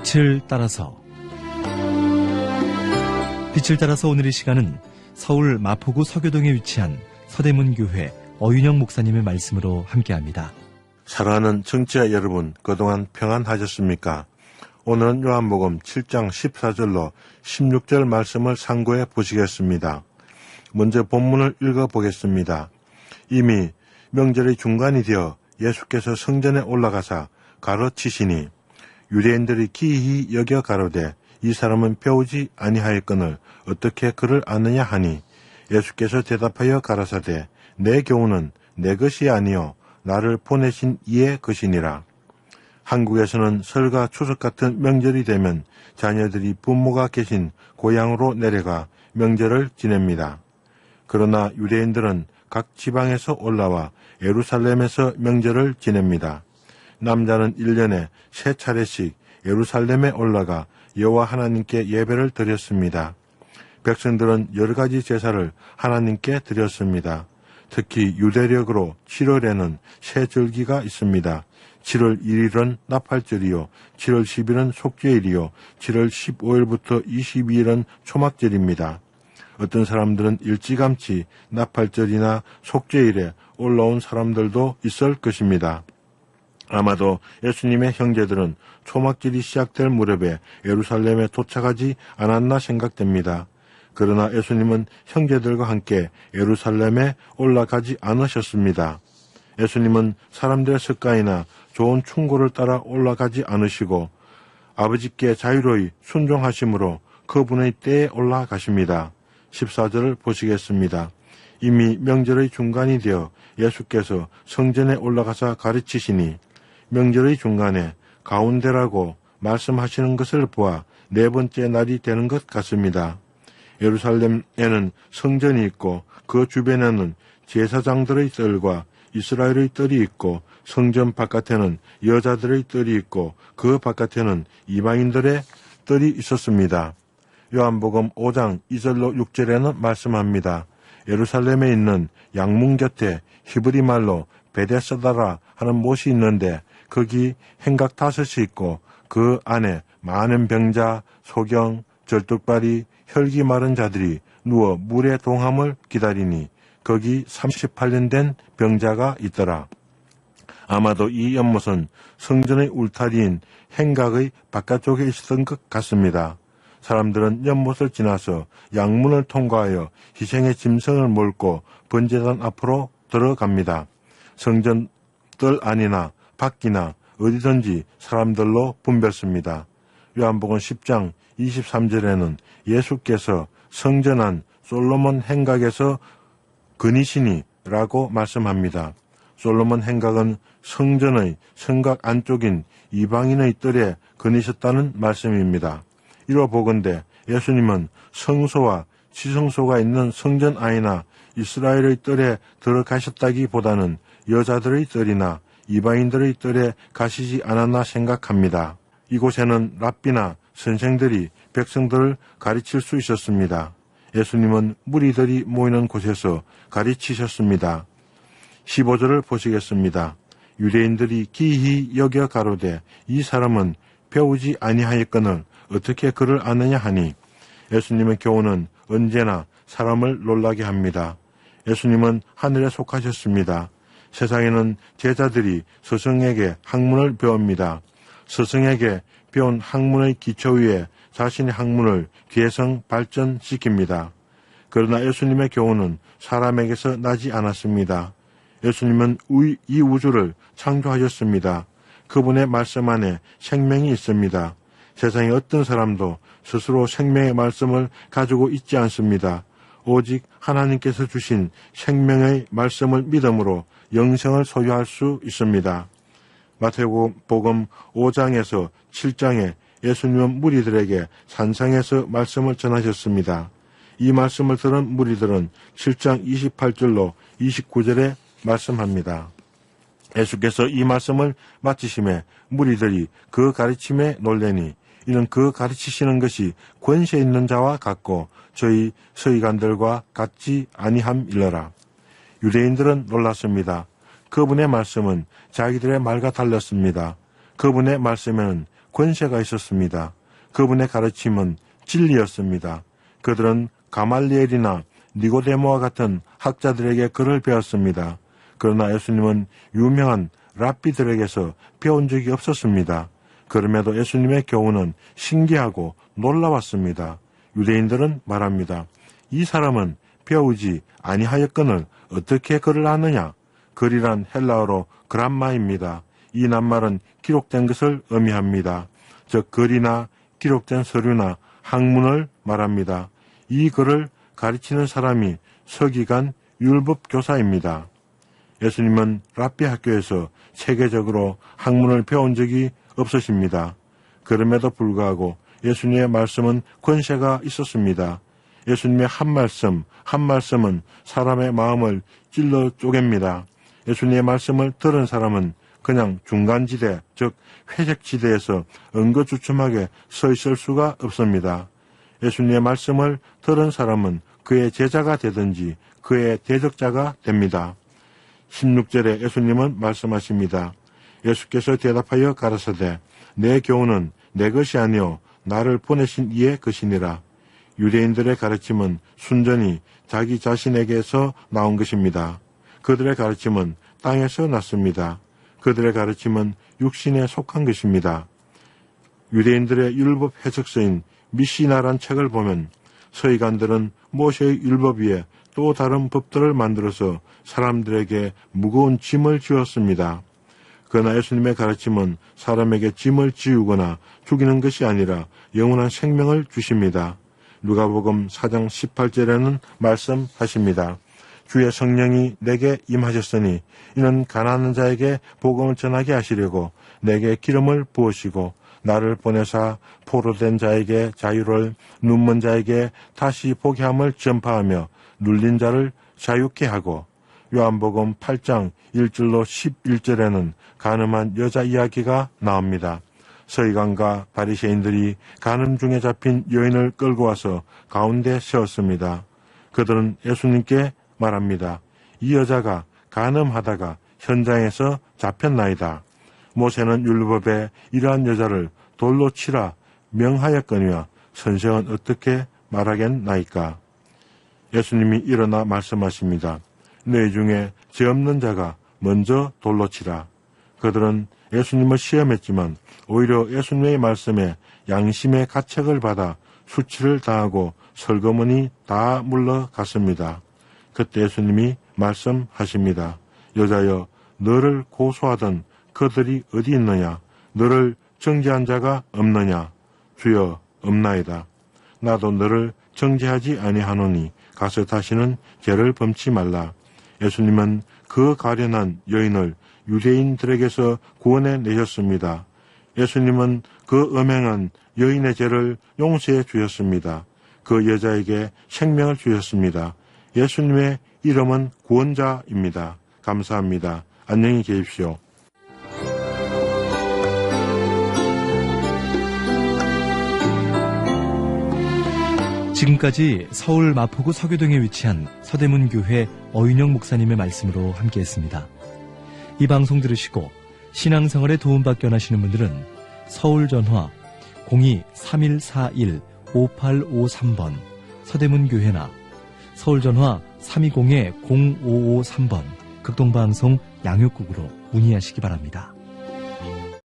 빛을 따라서 오늘 이 시간은 서울 마포구 서교동에 위치한 서대문교회 어윤영 목사님의 말씀으로 함께합니다. 사랑하는 청취자 여러분, 그동안 평안하셨습니까? 오늘은 요한복음 7장 14절로 16절 말씀을 상고해 보시겠습니다. 먼저 본문을 읽어보겠습니다. 이미 명절의 중간이 되어 예수께서 성전에 올라가사 가르치시니 유대인들이 기이히 여겨 가로되 이 사람은 배우지 아니하였거늘 어떻게 그를 아느냐 하니 예수께서 대답하여 가라사대 내 교훈은 내 것이 아니요 나를 보내신 이의 것이니라. 한국에서는 설과 추석 같은 명절이 되면 자녀들이 부모가 계신 고향으로 내려가 명절을 지냅니다. 그러나 유대인들은 각 지방에서 올라와 예루살렘에서 명절을 지냅니다. 남자는 1년에 3차례씩 예루살렘에 올라가 여호와 하나님께 예배를 드렸습니다. 백성들은 여러 가지 제사를 하나님께 드렸습니다. 특히 유대력으로 7월에는 새 절기가 있습니다. 7월 1일은 나팔절이요, 7월 10일은 속죄일이요, 7월 15일부터 22일은 초막절입니다. 어떤 사람들은 일찌감치 나팔절이나 속죄일에 올라온 사람들도 있을 것입니다. 아마도 예수님의 형제들은 초막절이 시작될 무렵에 예루살렘에 도착하지 않았나 생각됩니다. 그러나 예수님은 형제들과 함께 예루살렘에 올라가지 않으셨습니다. 예수님은 사람들의 습관이나 좋은 충고를 따라 올라가지 않으시고 아버지께 자유로이 순종하심으로 그분의 때에 올라가십니다. 14절을 보시겠습니다. 이미 명절의 중간이 되어 예수께서 성전에 올라가서 가르치시니 명절의 중간에 가운데라고 말씀하시는 것을 보아 4번째 날이 되는 것 같습니다. 예루살렘에는 성전이 있고 그 주변에는 제사장들의 뜰과 이스라엘의 뜰이 있고 성전 바깥에는 여자들의 뜰이 있고 그 바깥에는 이방인들의 뜰이 있었습니다. 요한복음 5장 2절로 6절에는 말씀합니다. 예루살렘에 있는 양문 곁에 히브리 말로 베데스다라 하는 못이 있는데 거기 행각 5이 있고 그 안에 많은 병자, 소경, 절뚝발이, 혈기 마른 자들이 누워 물의 동함을 기다리니 거기 38년 된 병자가 있더라. 아마도 이 연못은 성전의 울타리인 행각의 바깥쪽에 있었던 것 같습니다. 사람들은 연못을 지나서 양문을 통과하여 희생의 짐승을 몰고 번제단 앞으로 들어갑니다. 성전 뜰 안이나 밖이나 어디든지 사람들로 분별습니다. 요한복음 10장 23절에는 예수께서 성전 안 솔로몬 행각에서 거니시니 라고 말씀합니다. 솔로몬 행각은 성전의 성곽 안쪽인 이방인의 뜰에 거니셨다는 말씀입니다. 이로 보건대 예수님은 성소와 지성소가 있는 성전 안이나 이스라엘의 뜰에 들어가셨다기보다는 여자들의 뜰이나 이방인들의 뜰에 가시지 않았나 생각합니다. 이곳에는 랍비나 선생들이 백성들을 가르칠 수 있었습니다. 예수님은 무리들이 모이는 곳에서 가르치셨습니다. 15절을 보시겠습니다. 유대인들이 기이히 여겨 가로되 이 사람은 배우지 아니하였거늘 어떻게 그를 아느냐 하니 예수님의 교훈은 언제나 사람을 놀라게 합니다. 예수님은 하늘에 속하셨습니다. 세상에는 제자들이 스승에게 학문을 배웁니다. 스승에게 배운 학문의 기초 위에 자신의 학문을 계성 발전시킵니다. 그러나 예수님의 교훈은 사람에게서 나지 않았습니다. 예수님은 이 우주를 창조하셨습니다. 그분의 말씀 안에 생명이 있습니다. 세상의 어떤 사람도 스스로 생명의 말씀을 가지고 있지 않습니다. 오직 하나님께서 주신 생명의 말씀을 믿음으로 영생을 소유할 수 있습니다. 마태복음 5장에서 7장에 예수님은 무리들에게 산상에서 말씀을 전하셨습니다. 이 말씀을 들은 무리들은 7장 28절로 29절에 말씀합니다. 예수께서 이 말씀을 마치심에 무리들이 그 가르침에 놀래니 이는 그 가르치시는 것이 권세 있는 자와 같고 저희 서기관들과 같지 아니함일러라. 유대인들은 놀랐습니다. 그분의 말씀은 자기들의 말과 달랐습니다. 그분의 말씀에는 권세가 있었습니다. 그분의 가르침은 진리였습니다. 그들은 가말리엘이나 니고데모와 같은 학자들에게 글을 배웠습니다. 그러나 예수님은 유명한 랍비들에게서 배운 적이 없었습니다. 그럼에도 예수님의 교훈은 신기하고 놀라웠습니다. 유대인들은 말합니다. 이 사람은 배우지 아니하였거늘 어떻게 글을 아느냐? 글이란 헬라어로 그람마입니다. 이 낱말은 기록된 것을 의미합니다. 즉 글이나 기록된 서류나 학문을 말합니다. 이 글을 가르치는 사람이 서기관 율법교사입니다. 예수님은 랍비 학교에서 체계적으로 학문을 배운 적이 없으십니다. 그럼에도 불구하고 예수님의 말씀은 권세가 있었습니다. 예수님의 한 말씀은 사람의 마음을 찔러 쪼갭니다. 예수님의 말씀을 들은 사람은 그냥 중간지대, 즉 회색지대에서 엉거주춤하게 서 있을 수가 없습니다. 예수님의 말씀을 들은 사람은 그의 제자가 되든지 그의 대적자가 됩니다. 16절에 예수님은 말씀하십니다. 예수께서 대답하여 가라사대 내 교훈은 내 것이 아니요 나를 보내신 이의 것이니라. 유대인들의 가르침은 순전히 자기 자신에게서 나온 것입니다. 그들의 가르침은 땅에서 났습니다. 그들의 가르침은 육신에 속한 것입니다. 유대인들의 율법 해석서인 미시나란 책을 보면 서기관들은 모세의 율법 위에 또 다른 법들을 만들어서 사람들에게 무거운 짐을 지었습니다. 그러나 예수님의 가르침은 사람에게 짐을 지우거나 죽이는 것이 아니라 영원한 생명을 주십니다. 누가복음 4장 18절에는 말씀하십니다. 주의 성령이 내게 임하셨으니 이는 가난한 자에게 복음을 전하게 하시려고 내게 기름을 부으시고 나를 보내사 포로된 자에게 자유를 눈먼 자에게 다시 보게 함을 전파하며 눌린 자를 자유케 하고 요한복음 8장 1절로 11절에는 간음한 여자 이야기가 나옵니다. 서기관과 바리새인들이 간음 중에 잡힌 여인을 끌고 와서 가운데 세웠습니다. 그들은 예수님께 말합니다. 이 여자가 간음하다가 현장에서 잡혔나이다. 모세는 율법에 이러한 여자를 돌로 치라 명하였거니와 선생은 어떻게 말하겠나이까. 예수님이 일어나 말씀하십니다. 너희 중에 죄 없는 자가 먼저 돌로 치라. 그들은 예수님을 시험했지만 오히려 예수님의 말씀에 양심의 가책을 받아 수치를 당하고 설거머니 다 물러갔습니다. 그때 예수님이 말씀하십니다. 여자여 너를 고소하던 그들이 어디 있느냐? 너를 정죄한 자가 없느냐? 주여 없나이다. 나도 너를 정죄하지 아니하노니 가서 다시는 죄를 범치 말라. 예수님은 그 가련한 여인을 유대인들에게서 구원해 내셨습니다. 예수님은 그 음행한 여인의 죄를 용서해 주셨습니다. 그 여자에게 생명을 주셨습니다. 예수님의 이름은 구원자입니다. 감사합니다. 안녕히 계십시오. 지금까지 서울 마포구 서교동에 위치한 서대문교회 어윤영 목사님의 말씀으로 함께했습니다. 이 방송 들으시고 신앙생활에 도움받기 원하시는 분들은 서울전화 02-3141-5853번 서대문교회나 서울전화 320-0553번 극동방송 양육국으로 문의하시기 바랍니다.